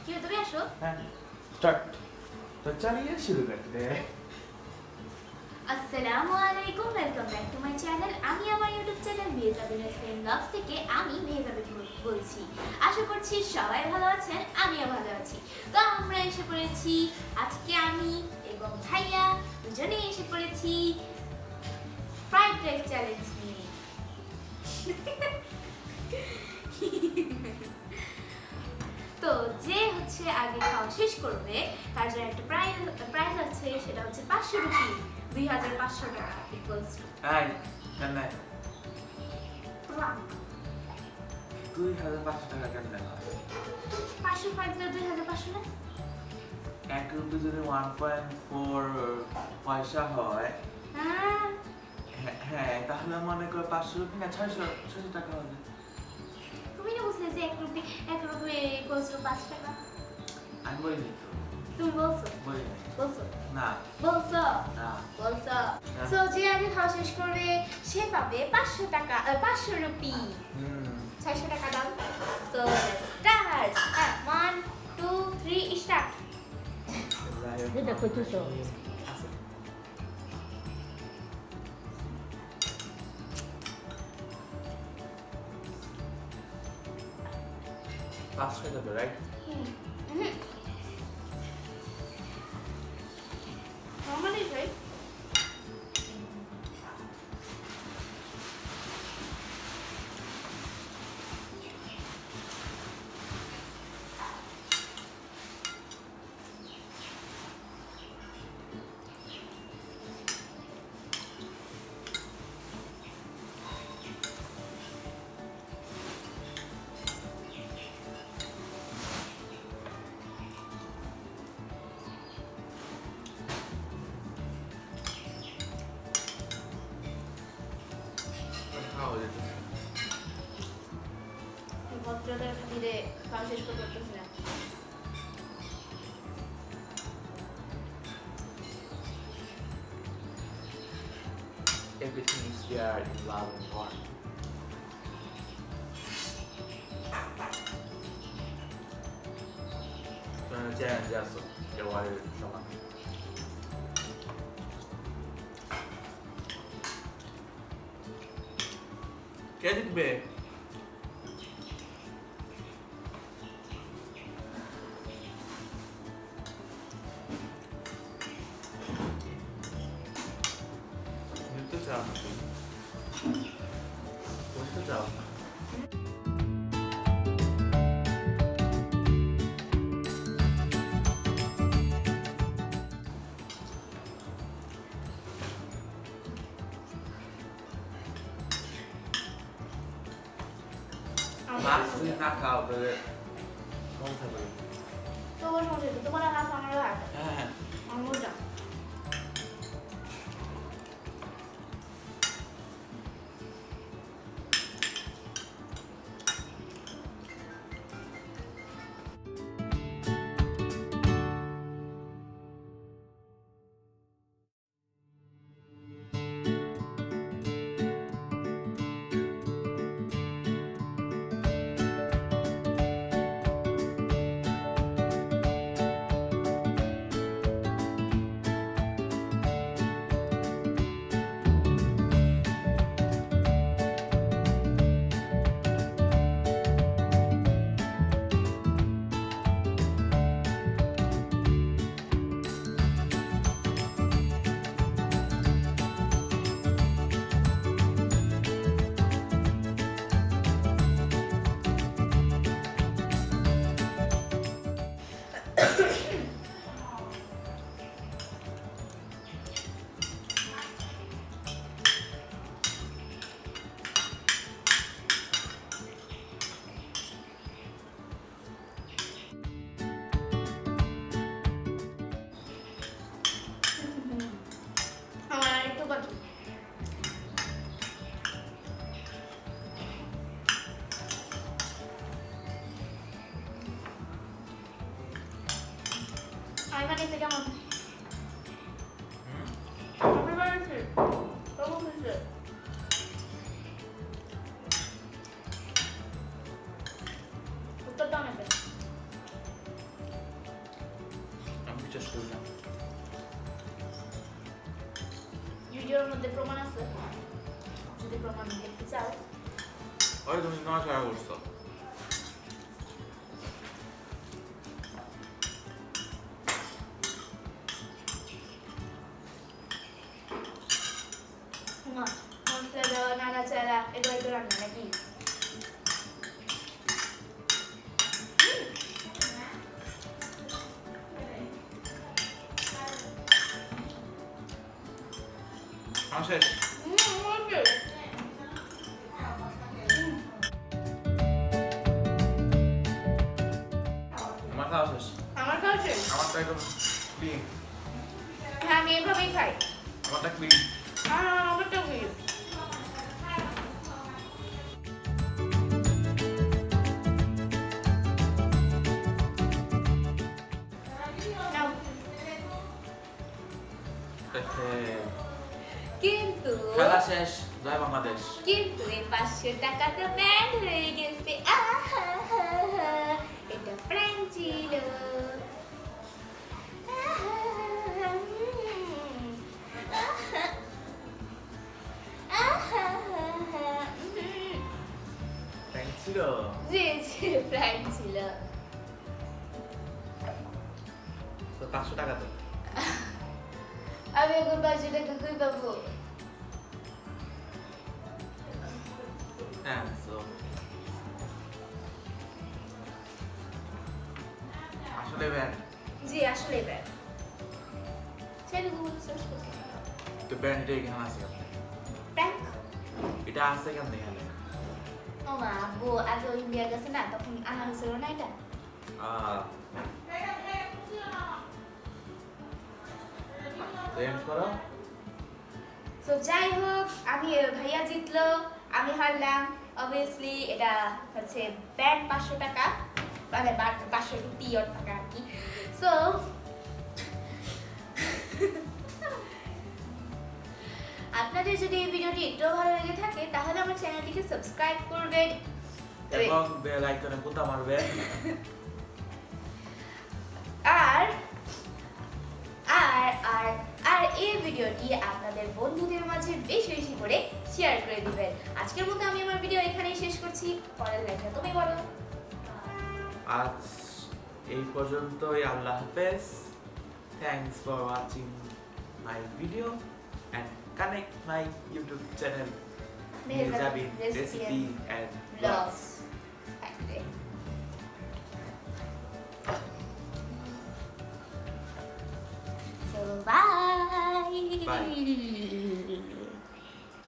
क्यों তুমি আসো হ্যাঁ স্টার্ট তো চলিए শুরু করতে हैं আসসালামু আলাইকুম welcome back to my channel আমি আমার ইউটিউব চ্যানেল মেহজাবেন ব্লগস থেকে আমি মেহজাবেন বলছি আশা করছি সবাই ভালো আছেন আমিও ভালো আছি তো আমরা এসে পড়েছি আজকে আমি এবং ভাইয়া দুজনেই এসে পড়েছি ফ্রাইড রাইস চ্যালেঞ্জ নিয়ে তো যে হচ্ছে আগে খাওয়া শেষ করবে তার জন্য একটা প্রাইজ আছে সেটা হচ্ছে 500 রুপি 2500 টাকা ইকুয়ালস টু এই কেন 2500 টাকা কেন 500 2500 না এক রুপি যদি 1.4 পয়সা হয় হ্যাঁ তাহলে মনে করো 500 রুপি না 600 টাকা হবে তুমি না বুঝলে যে 1 রুপি ইকুয়ালস টু 5 টাকা আমি বলিনি তো তুমি বলছো বলিনি বলছো না বলছো না বলছো সো যে আগে খাওয়া শেষ করবে সে পাবে 500 টাকা 500 রুপি 600 টাকা দাও সো স্টার্ট 1 2 3 স্টার্ট এটা কইতেছো পাঁচ টাকা তো রাইট নরমালি রাইট ভদ্রতার খাতিরে খাওয়া শেষ করতে পারতেছি না Everything is there in love and war. 저는 제안자였어. 대화를 정한. কেজিক বে নিতে চাও না বসতে চাও না মাছ যদি না খাও তাহলে সমস্যা হবে তোমার সমস্যা কি? তোমার হাত আমার হাত হ্যাঁ আঙুলটা আমার আরেকটু বাকি আমি বানিয়েছি কেমন আমি বানিয়েছি কেমন হয়েছে উত্তরটা অনেক তুই না ভিডিওর মধ্যে প্রমাণ আছে যদি প্রমাণ দেখতে চাও ওই তুমি নড়াচড়া করছো না মশলা দেওয়া নাড়াচাড়া এগুলোই তো রান্না নাকি শেষ আমার খাওয়া শেষ আমার খাওয়া শেষ আমারটা একদম ক্লিন হ্যাঁ আমি এভাবেই খাই আমারটা ক্লিন আমারটা কি নাও কিন্তু খেলা শেষ জয় বাংলাদেশ কিন্তু এই 500 টাকা তো ব্যান্ড হয়ে গেছে এটা প্র্যাঙ্ক ছিল থ্যাংক ছিল জি জি প্র্যাঙ্ক ছিল তো 500 টাকা তো আমি এখন 500 টাকা কই পাবো হ্যাঁ সো আসলে ব্যান্ড জি আসলে ব্যান্ড ছেলে গুগল সার্চ করতে তো ব্যান্ড এটা এখানে আছে কেন? প্র্যাঙ্ক এটা আছে কেন এখানে ও মা আব্বু আগে ইন্ডিয়া গেছে না তখন আনা হয়েছিল না এটা এন্ড করো তো যাই হোক আমি ভাইয়া জিতলো আমি হারলাম অবভিয়াসলি এটা হচ্ছে ব্যান্ড 500 টাকা মানে 500 রুপি ওর টাকা আর কি সো আপনাদের যদি এই ভিডিওটি একটু ভালো লেগে থাকে তাহলে আমার চ্যানেলটিকে সাবস্ক্রাইব করবেন এবং বেল আইকনে বোতাম মারবেন আর আর আর আর এই ভিডিওটি আপনাদের বন্ধুদের মাঝে বেশি বেশি করে শেয়ার করে দিবেন আজকের মতো আমি আমার ভিডিও এখানেই শেষ করছি পরের লাইনটা তুমি বলো আজ এই পর্যন্তই আল্লাহ হাফেজ thanks for watching my video and connect my YouTube channel Mahjaben recipe and blogs So bye. Bye.